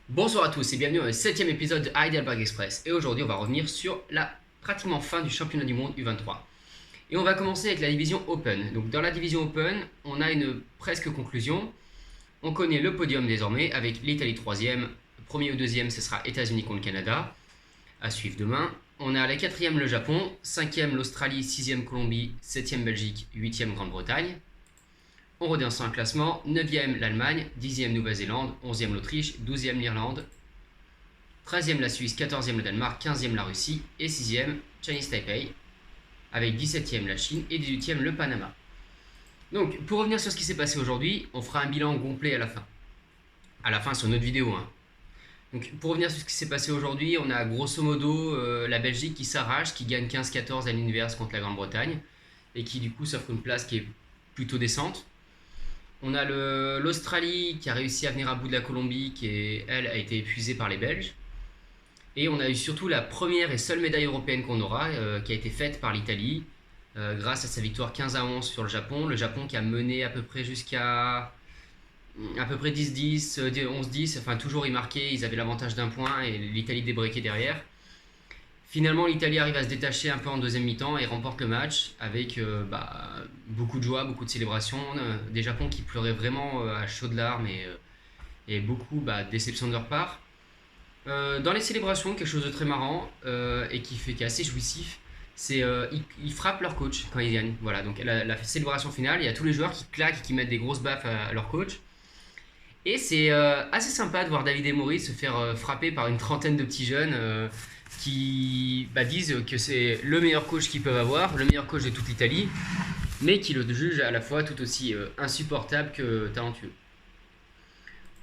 Bonsoir à tous et bienvenue dans le 7ème épisode de Heidelberg Express. Et aujourd'hui, on va revenir sur la pratiquement fin du championnat du monde U23. Et on va commencer avec la division Open. Donc dans la division Open, on a une presque conclusion. On connaît le podium désormais avec l'Italie 3e. Premier ou deuxième, ce sera États-Unis contre le Canada. À suivre demain. On a la 4e le Japon, 5e l'Australie, 6e Colombie, 7e Belgique, 8e Grande-Bretagne. On redescend un classement, 9e l'Allemagne, 10e Nouvelle-Zélande, 11e l'Autriche, 12e l'Irlande, 13e la Suisse, 14e le Danemark, 15e la Russie et 6e Chinese Taipei, avec 17e la Chine et 18e le Panama. Donc pour revenir sur ce qui s'est passé aujourd'hui, on fera un bilan complet à la fin. À la fin sur notre vidéo. Donc pour revenir sur ce qui s'est passé aujourd'hui, on a grosso modo la Belgique qui s'arrache, qui gagne 15-14 à l'inverse contre la Grande-Bretagne et qui du coup s'offre une place qui est plutôt décente. On a l'Australie qui a réussi à venir à bout de la Colombie, qui elle a été épuisée par les Belges. Et on a eu surtout la première et seule médaille européenne qu'on aura, qui a été faite par l'Italie, grâce à sa victoire 15-11 sur le Japon. Le Japon qui a mené à peu près jusqu'à à peu près 10-10, 11-10, enfin toujours ils marquaient, ils avaient l'avantage d'un point et l'Italie débraquait derrière. Finalement, l'Italie arrive à se détacher un peu en deuxième mi-temps et remporte le match avec beaucoup de joie, beaucoup de célébrations. Des Japon qui pleuraient vraiment à chaudes larmes et beaucoup de déception de leur part. Dans les célébrations, quelque chose de très marrant et qui est assez jouissif, c'est ils frappent leur coach quand ils gagnent. Voilà, donc la célébration finale, il y a tous les joueurs qui claquent et qui mettent des grosses baffes à leur coach. Et c'est assez sympa de voir David Emory se faire frapper par une trentaine de petits jeunes qui disent que c'est le meilleur coach qu'ils peuvent avoir, le meilleur coach de toute l'Italie, mais qui le jugent à la fois tout aussi insupportable que talentueux.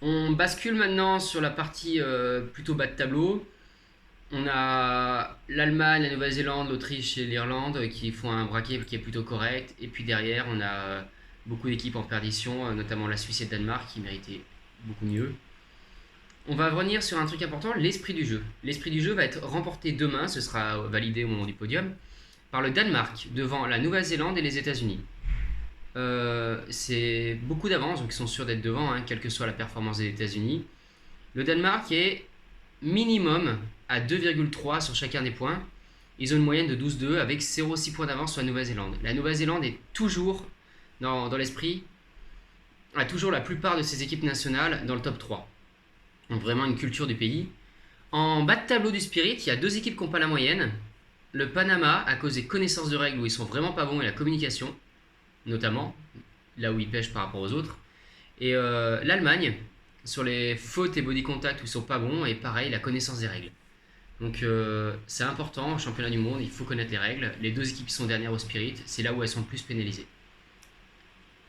On bascule maintenant sur la partie plutôt bas de tableau. On a l'Allemagne, la Nouvelle-Zélande, l'Autriche et l'Irlande qui font un braquet qui est plutôt correct. Et puis derrière, on a beaucoup d'équipes en perdition, notamment la Suisse et le Danemark qui méritaient beaucoup mieux. On va revenir sur un truc important, l'esprit du jeu. L'esprit du jeu va être remporté demain, ce sera validé au moment du podium, par le Danemark devant la Nouvelle-Zélande et les États-Unis. C'est beaucoup d'avance, donc ils sont sûrs d'être devant, quelle que soit la performance des États-Unis. Le Danemark est minimum à 2,3 sur chacun des points. Ils ont une moyenne de 12,2 avec 0,6 points d'avance sur la Nouvelle-Zélande. La Nouvelle-Zélande est toujours dans l'esprit, a toujours la plupart de ses équipes nationales dans le top 3. Donc vraiment une culture du pays. En bas de tableau du Spirit, il y a deux équipes qui n'ont pas la moyenne. Le Panama, à cause des connaissances de règles où ils sont vraiment pas bons et la communication, notamment, là où ils pêchent par rapport aux autres. Et l'Allemagne, sur les fautes et body contact où ils sont pas bons, et pareil, la connaissance des règles. Donc c'est important, au championnat du monde, il faut connaître les règles. Les deux équipes qui sont dernières au Spirit, c'est là où elles sont le plus pénalisées.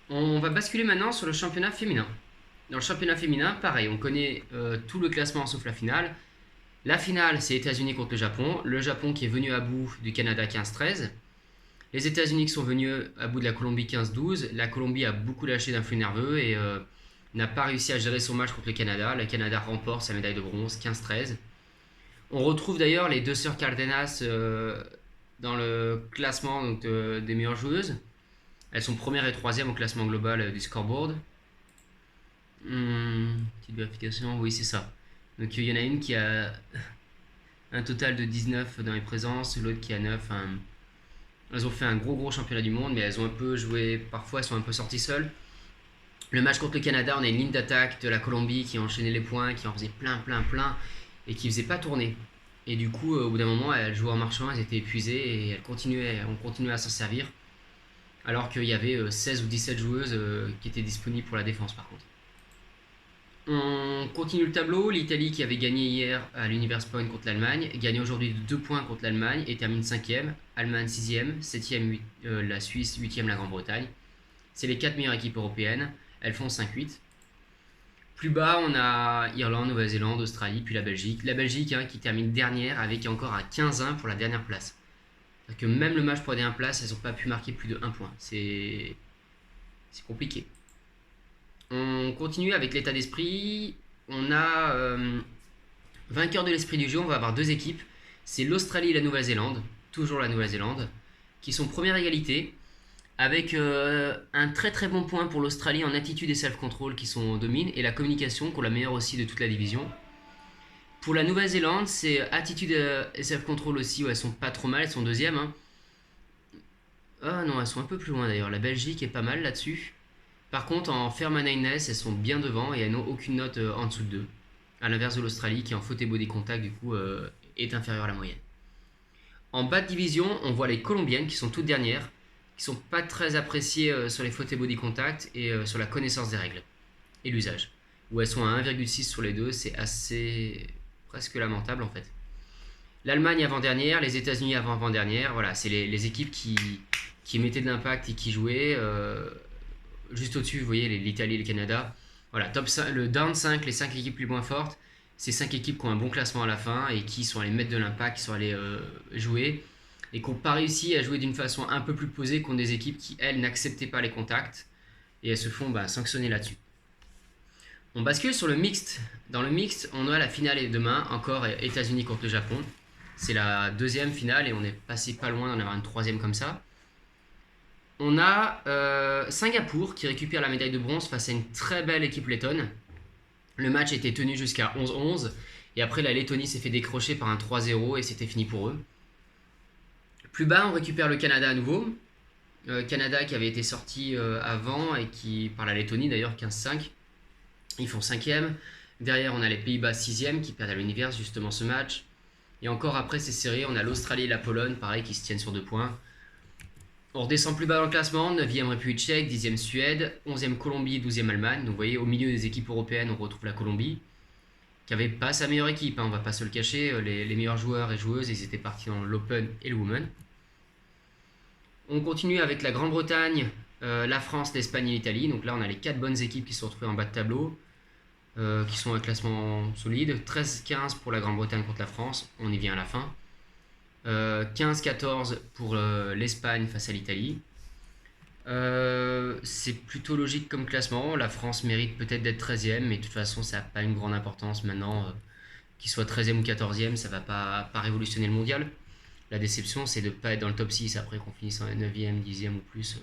On va basculer maintenant sur le championnat féminin. Dans le championnat féminin, pareil, on connaît tout le classement sauf la finale. La finale, c'est États-Unis contre le Japon. Le Japon qui est venu à bout du Canada 15-13. Les États-Unis qui sont venus à bout de la Colombie 15-12. La Colombie a beaucoup lâché d'un flux nerveux et n'a pas réussi à gérer son match contre le Canada. Le Canada remporte sa médaille de bronze 15-13. On retrouve d'ailleurs les deux sœurs Cardenas dans le classement donc, des meilleures joueuses. Elles sont première et troisième au classement global du scoreboard. Petite vérification, oui c'est ça. Donc il y en a une qui a un total de 19 dans les présences, l'autre qui a 9. Elles ont fait un gros championnat du monde, mais elles ont un peu joué, parfois elles sont un peu sorties seules. Le match contre le Canada, on a une ligne d'attaque de la Colombie qui enchaînait les points, qui en faisait plein, et qui faisait pas tourner. Et du coup, au bout d'un moment, elles jouaient en marchant, elles étaient épuisées et on continuait à s'en servir. Alors qu'il y avait 16 ou 17 joueuses qui étaient disponibles pour la défense par contre. On continue le tableau. L'Italie qui avait gagné hier à l'Universe Point contre l'Allemagne gagne aujourd'hui de 2 points contre l'Allemagne et termine 5ème. Allemagne 6ème, 7ème la Suisse, 8ème la Grande-Bretagne. C'est les 4 meilleures équipes européennes. Elles font 5-8. Plus bas, on a Irlande, Nouvelle-Zélande, Australie, puis la Belgique. La Belgique qui termine dernière avec encore à 15-1 pour la dernière place. C'est-à-dire que même le match pour la dernière place, elles n'ont pas pu marquer plus de 1 point. C'est compliqué. On continue avec l'état d'esprit. On a vainqueur de l'esprit du jeu. On va avoir deux équipes. C'est l'Australie et la Nouvelle-Zélande. Toujours la Nouvelle-Zélande. Qui sont première égalité. Avec un très bon point pour l'Australie en attitude et self-control qui sont domine. Et la communication, qui est la meilleure aussi de toute la division. Pour la Nouvelle-Zélande, c'est attitude et self-control aussi, où elles sont pas trop mal, elles sont deuxième. Hein. Ah non, elles sont un peu plus loin d'ailleurs. La Belgique est pas mal là-dessus. Par contre, en fair-mindedness, elles sont bien devant et elles n'ont aucune note en dessous de 2. À l'inverse de l'Australie qui en faute et body contact du coup est inférieure à la moyenne. En bas de division, on voit les Colombiennes qui sont toutes dernières, qui sont pas très appréciées sur les fautes et body contact et sur la connaissance des règles et l'usage. Où elles sont à 1,6 sur les deux, c'est assez presque lamentable en fait. L'Allemagne avant-dernière, les États-Unis avant-avant-dernière, voilà, c'est les équipes qui mettaient de l'impact et qui jouaient. Juste au-dessus, vous voyez l'Italie et le Canada. Voilà, top 5, le down 5, les 5 équipes les moins fortes, c'est 5 équipes qui ont un bon classement à la fin et qui sont allées mettre de l'impact, qui sont allées jouer et qui n'ont pas réussi à jouer d'une façon un peu plus posée contre des équipes qui, elles, n'acceptaient pas les contacts et elles se font sanctionner là-dessus. On bascule sur le mixte. Dans le mixte, on a la finale demain, encore États-Unis contre le Japon. C'est la deuxième finale et on est passé pas loin d'en avoir une troisième comme ça. On a Singapour qui récupère la médaille de bronze face à une très belle équipe lettonne. Le match était tenu jusqu'à 11-11 et après la Lettonie s'est fait décrocher par un 3-0 et c'était fini pour eux. Plus bas, on récupère le Canada à nouveau. Canada qui avait été sorti avant et qui, par la Lettonie d'ailleurs, 15-5. Ils font 5e. Derrière, on a les Pays-Bas 6e qui perdent à l'univers justement ce match. Et encore après, c'est serré. On a l'Australie et la Pologne, pareil, qui se tiennent sur 2 points. On redescend plus bas dans le classement. 9e République tchèque, 10e Suède, 11e Colombie, 12e Allemagne. Donc vous voyez, au milieu des équipes européennes, on retrouve la Colombie, qui avait pas sa meilleure équipe, hein, on va pas se le cacher. Les meilleurs joueurs et joueuses, ils étaient partis dans l'Open et le Women. On continue avec la Grande-Bretagne, la France, l'Espagne et l'Italie. Donc là, on a les 4 bonnes équipes qui se sont retrouvées en bas de tableau. Qui sont à un classement solide. 13-15 pour la Grande-Bretagne contre la France, on y vient à la fin. 15-14 pour l'Espagne face à l'Italie. C'est plutôt logique comme classement. La France mérite peut-être d'être 13e, mais de toute façon, ça n'a pas une grande importance maintenant. Qu'il soit 13e ou 14e, ça ne va pas révolutionner le mondial. La déception, c'est de ne pas être dans le top 6 après qu'on finisse en 9e, 10e ou plus.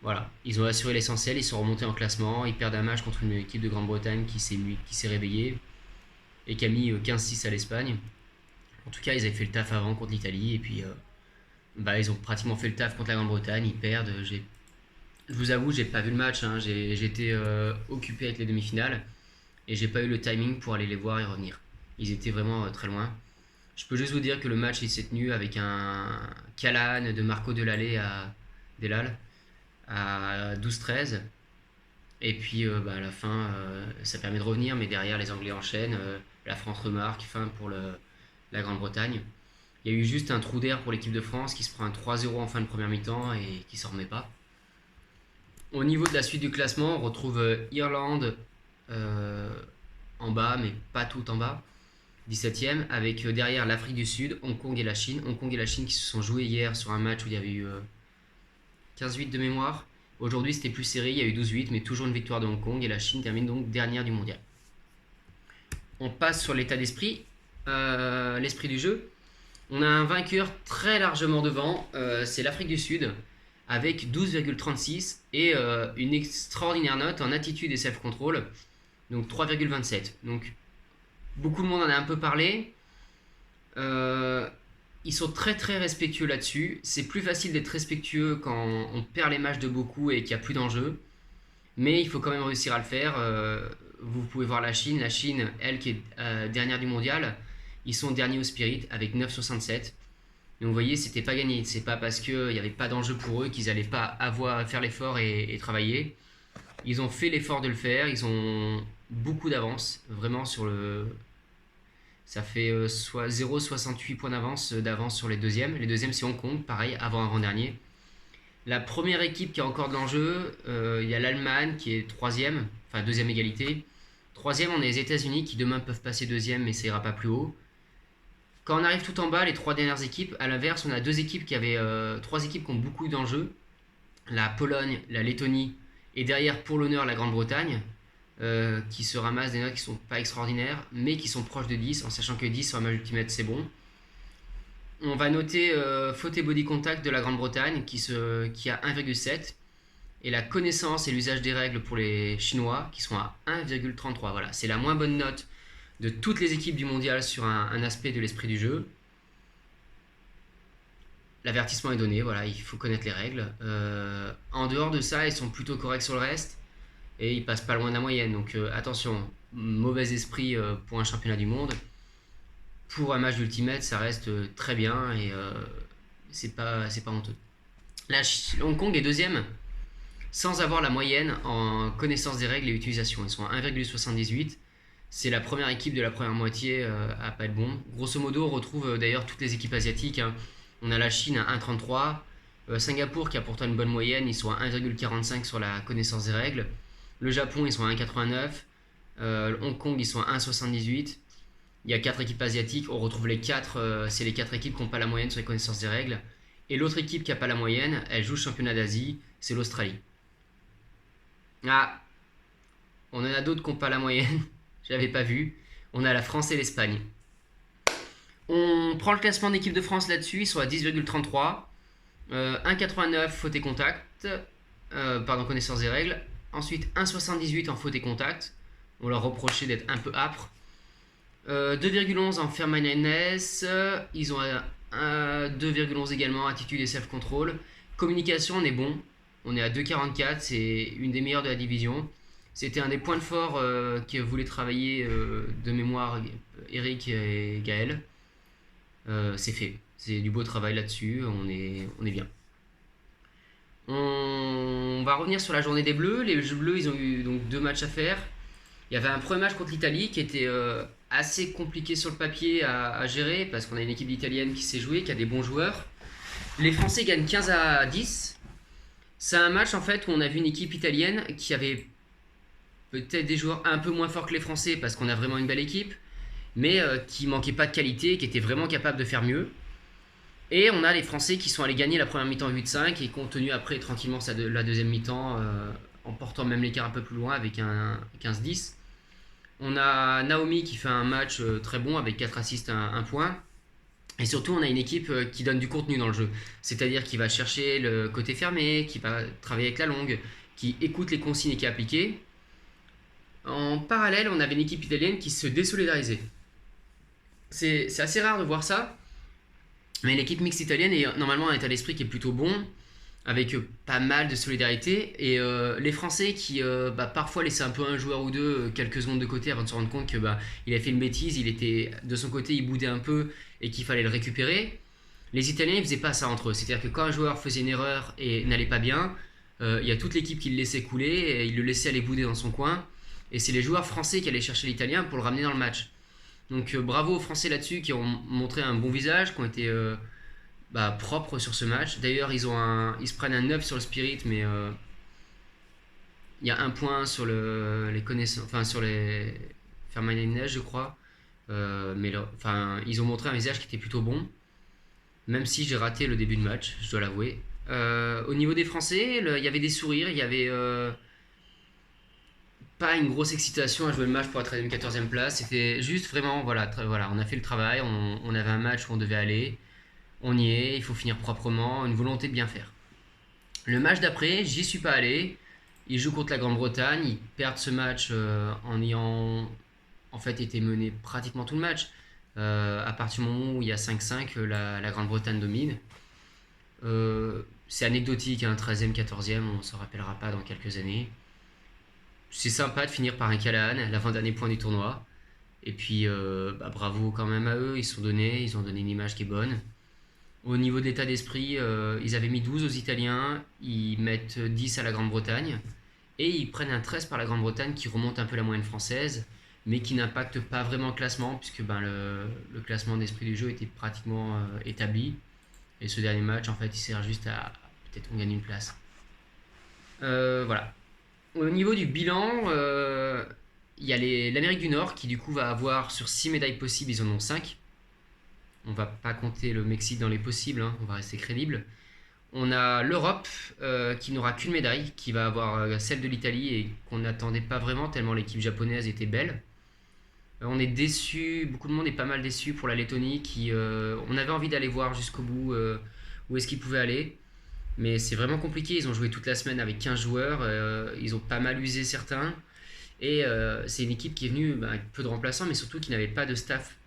Voilà, ils ont assuré l'essentiel, ils sont remontés en classement, ils perdent un match contre une équipe de Grande-Bretagne qui s'est réveillée et qui a mis 15-6 à l'Espagne. En tout cas, ils avaient fait le taf avant contre l'Italie et puis ils ont pratiquement fait le taf contre la Grande-Bretagne, ils perdent. Je vous avoue, j'ai pas vu le match, hein, j'étais occupé avec les demi-finales et j'ai pas eu le timing pour aller les voir et revenir. Ils étaient vraiment très loin. Je peux juste vous dire que le match il s'est tenu avec un Callahan de Marco Delal à 12-13 et puis à la fin ça permet de revenir, mais derrière les Anglais enchaînent, la France remarque, fin pour la Grande-Bretagne. Il y a eu juste un trou d'air pour l'équipe de France qui se prend un 3-0 en fin de première mi-temps et qui s'en remet pas. Au niveau de la suite du classement, on retrouve Irlande en bas, mais pas tout en bas, 17e, avec derrière l'Afrique du Sud, Hong Kong et la Chine. Hong Kong et la Chine qui se sont joués hier sur un match où il y avait eu 15-8 de mémoire. Aujourd'hui c'était plus serré, il y a eu 12-8, mais toujours une victoire de Hong Kong et la Chine termine donc dernière du mondial. On passe sur l'état d'esprit, l'esprit du jeu. On a un vainqueur très largement devant, c'est l'Afrique du Sud, avec 12,36 et une extraordinaire note en attitude et self-control, donc 3,27. Donc beaucoup de monde en a un peu parlé. Ils sont très très respectueux là-dessus. C'est plus facile d'être respectueux quand on perd les matchs de beaucoup et qu'il n'y a plus d'enjeu. Mais il faut quand même réussir à le faire. Vous pouvez voir la Chine. La Chine, elle qui est dernière du mondial, ils sont derniers au Spirit avec 9,67. Donc vous voyez, c'était pas gagné. C'est pas parce qu'il n'y avait pas d'enjeu pour eux qu'ils n'allaient pas avoir faire l'effort et travailler. Ils ont fait l'effort de le faire. Ils ont beaucoup d'avance, vraiment sur le... Ça fait soit 0,68 points d'avance sur les deuxièmes. Les deuxièmes, c'est Hong Kong, pareil, avant-dernier. La première équipe qui a encore de l'enjeu, il y a l'Allemagne qui est troisième, enfin deuxième égalité. Troisième, on a les États-Unis qui demain peuvent passer deuxième, mais ça ira pas plus haut. Quand on arrive tout en bas, les 3 dernières équipes, à l'inverse, on a 3 équipes qui ont beaucoup d'enjeux. La Pologne, la Lettonie, et derrière, pour l'honneur, la Grande-Bretagne. Qui se ramassent des notes qui sont pas extraordinaires, mais qui sont proches de 10, en sachant que 10 sur un match ultimate c'est bon. On va noter faute et body contact de la Grande-Bretagne qui a 1,7 et la connaissance et l'usage des règles pour les Chinois qui sont à 1,33. Voilà, c'est la moins bonne note de toutes les équipes du mondial sur un aspect de l'esprit du jeu. L'avertissement est donné, voilà, il faut connaître les règles. En dehors de ça, ils sont plutôt corrects sur le reste et ils passent pas loin de la moyenne. Donc attention, mauvais esprit pour un championnat du monde. Pour un match d'Ultimate, ça reste très bien et c'est pas honteux. Hong Kong est deuxième sans avoir la moyenne en connaissance des règles et utilisation. Ils sont à 1,78. C'est la première équipe de la première moitié à pas être bon. Grosso modo, on retrouve d'ailleurs toutes les équipes asiatiques. Hein. On a la Chine à 1,33. Singapour qui a pourtant une bonne moyenne, ils sont à 1,45 sur la connaissance des règles. Le Japon, ils sont à 1,89. Hong Kong, ils sont à 1,78. Il y a 4 équipes asiatiques. On retrouve les 4, c'est les 4 équipes qui n'ont pas la moyenne sur les connaissances des règles. Et l'autre équipe qui n'a pas la moyenne, elle joue le championnat d'Asie, c'est l'Australie. Ah, on en a d'autres qui n'ont pas la moyenne. Je l'avais pas vu. On a la France et l'Espagne. On prend le classement d'équipe de France là-dessus. Ils sont à 10,33. 1,89 faute et contact. Connaissance des règles. Ensuite 1,78 en faute et contact. On leur reprochait d'être un peu âpres. 2,11 en fair-mindedness. Ils ont 2,11 également attitude et self-control. Communication, on est bon. On est à 2,44. C'est une des meilleures de la division. C'était un des points de force que voulaient travailler de mémoire Eric et Gaël. C'est fait. C'est du beau travail là-dessus. On est bien. On va revenir sur la journée des Bleus. Les Bleus, ils ont eu donc 2 matchs à faire. Il y avait un premier match contre l'Italie qui était assez compliqué sur le papier à gérer parce qu'on a une équipe d'Italiennes qui sait jouer, qui a des bons joueurs. Les Français gagnent 15-10. C'est un match en fait où on a vu une équipe italienne qui avait peut-être des joueurs un peu moins forts que les Français parce qu'on a vraiment une belle équipe, mais qui manquait pas de qualité, qui était vraiment capable de faire mieux. Et on a les Français qui sont allés gagner la première mi-temps 8-5 et qui ont tenu après tranquillement la deuxième mi-temps en portant même l'écart un peu plus loin avec un 15-10. On a Naomi qui fait un match très bon avec 4 assists, 1 point. Et surtout, on a une équipe qui donne du contenu dans le jeu. C'est-à-dire qui va chercher le côté fermé, qui va travailler avec la longue, qui écoute les consignes et qui applique. En parallèle, on avait une équipe italienne qui se désolidarisait. C'est assez rare de voir ça, mais l'équipe mixte italienne est normalement un état d'esprit qui est plutôt bon, avec pas mal de solidarité. Et les Français qui parfois laissaient un peu un joueur ou deux quelques secondes de côté avant de se rendre compte que il avait fait une bêtise, il était de son côté, il boudait un peu et qu'il fallait le récupérer. Les Italiens ils faisaient pas ça entre eux, c'est-à-dire que quand un joueur faisait une erreur et n'allait pas bien, il y a toute l'équipe qui le laissait couler et il le laissait aller bouder dans son coin. Et c'est les joueurs français qui allaient chercher l'Italien pour le ramener dans le match. Donc bravo aux Français là-dessus qui ont montré un bon visage, qui ont été propres sur ce match. D'ailleurs, ils se prennent un 9 sur le Spirit, mais il y a 1 point sur les connaissances, enfin sur les Fairmindedness, je crois. Ils ont montré un visage qui était plutôt bon, même si j'ai raté le début de match, je dois l'avouer. Au niveau des Français, il y avait des sourires, il y avait pas une grosse excitation à jouer le match pour la 13e, 14e place. C'était juste vraiment, voilà, on a fait le travail, on avait un match où on devait aller, on y est, il faut finir proprement, une volonté de bien faire. Le match d'après, j'y suis pas allé. Ils jouent contre la Grande-Bretagne, ils perdent ce match en ayant en fait été menés pratiquement tout le match. À partir du moment où il y a 5-5, la Grande-Bretagne domine. C'est anecdotique, 13e, 14e, on ne se rappellera pas dans quelques années. C'est sympa de finir par un Callahan, l'avant-dernier point du tournoi. Et puis bravo quand même à eux, ils ont donné une image qui est bonne. Au niveau de l'état d'esprit, ils avaient mis 12 aux Italiens, ils mettent 10 à la Grande-Bretagne. Et ils prennent un 13 par la Grande-Bretagne qui remonte un peu la moyenne française, mais qui n'impacte pas vraiment le classement, puisque le classement d'esprit du jeu était pratiquement établi. Et ce dernier match, en fait, il sert juste à peut-être on gagne une place. Voilà. Au niveau du bilan, il y a l'Amérique du Nord qui du coup va avoir sur 6 médailles possibles, ils en ont 5. On va pas compter le Mexique dans les possibles, on va rester crédible. On a l'Europe qui n'aura qu'une médaille, qui va avoir celle de l'Italie et qu'on n'attendait pas vraiment tellement l'équipe japonaise était belle. On est déçu, beaucoup de monde est pas mal déçu pour la Lettonie qui, on avait envie d'aller voir jusqu'au bout où est-ce qu'ils pouvaient aller. Mais c'est vraiment compliqué, ils ont joué toute la semaine avec 15 joueurs, ils ont pas mal usé certains. Et c'est une équipe qui est venue avec peu de remplaçants, mais surtout qui n'avait pas de staff.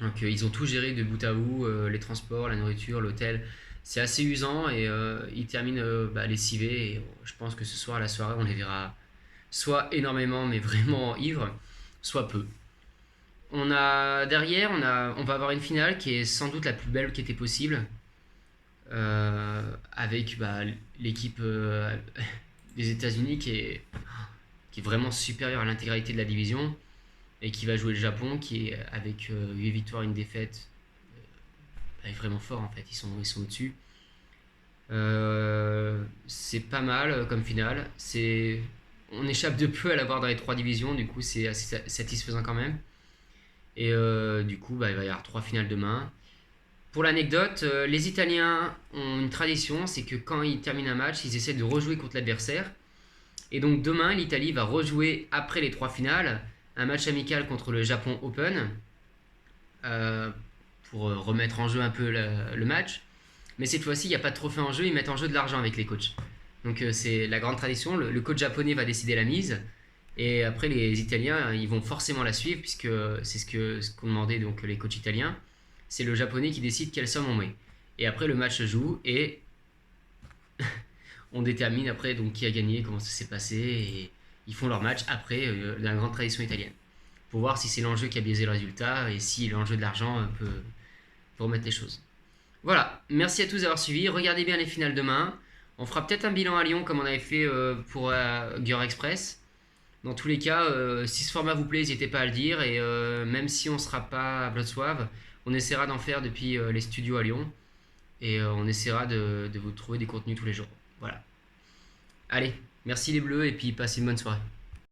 Donc ils ont tout géré de bout à bout, les transports, la nourriture, l'hôtel. C'est assez usant et ils terminent lessivés. Et je pense que ce soir à la soirée, on les verra soit énormément, mais vraiment ivres, soit peu. Derrière, on va avoir une finale qui est sans doute la plus belle qui était possible, avec l'équipe des États-Unis qui est vraiment supérieure à l'intégralité de la division et qui va jouer le Japon, qui est avec 8 victoires, une défaite, est vraiment fort en fait. Ils sont au-dessus. C'est pas mal comme finale. On échappe de peu à l'avoir dans les trois divisions, du coup c'est assez satisfaisant quand même. Et du coup, il va y avoir 3 finales demain. Pour l'anecdote, les Italiens ont une tradition, c'est que quand ils terminent un match, ils essaient de rejouer contre l'adversaire. Et donc demain, l'Italie va rejouer après les 3 finales un match amical contre le Japon Open euh, pour remettre en jeu un peu le match. Mais cette fois-ci, il n'y a pas de trophée en jeu, ils mettent en jeu de l'argent avec les coachs. Donc c'est la grande tradition, le coach japonais va décider la mise. Et après, les Italiens, ils vont forcément la suivre, puisque c'est ce qu'ont demandé donc, les coachs italiens. C'est le Japonais qui décide quelle somme on met. Et après, le match se joue et on détermine après donc, qui a gagné, comment ça s'est passé. Et ils font leur match après la grande tradition italienne. Pour voir si c'est l'enjeu qui a biaisé le résultat et si l'enjeu de l'argent peut remettre les choses. Voilà, merci à tous d'avoir suivi. Regardez bien les finales demain. On fera peut-être un bilan à Lyon comme on avait fait pour Gear Express. Dans tous les cas, si ce format vous plaît, n'hésitez pas à le dire. Et même si on ne sera pas à Wrocław, on essaiera d'en faire depuis les studios à Lyon. Et on essaiera de vous trouver des contenus tous les jours. Voilà. Allez, merci les bleus et puis passez une bonne soirée.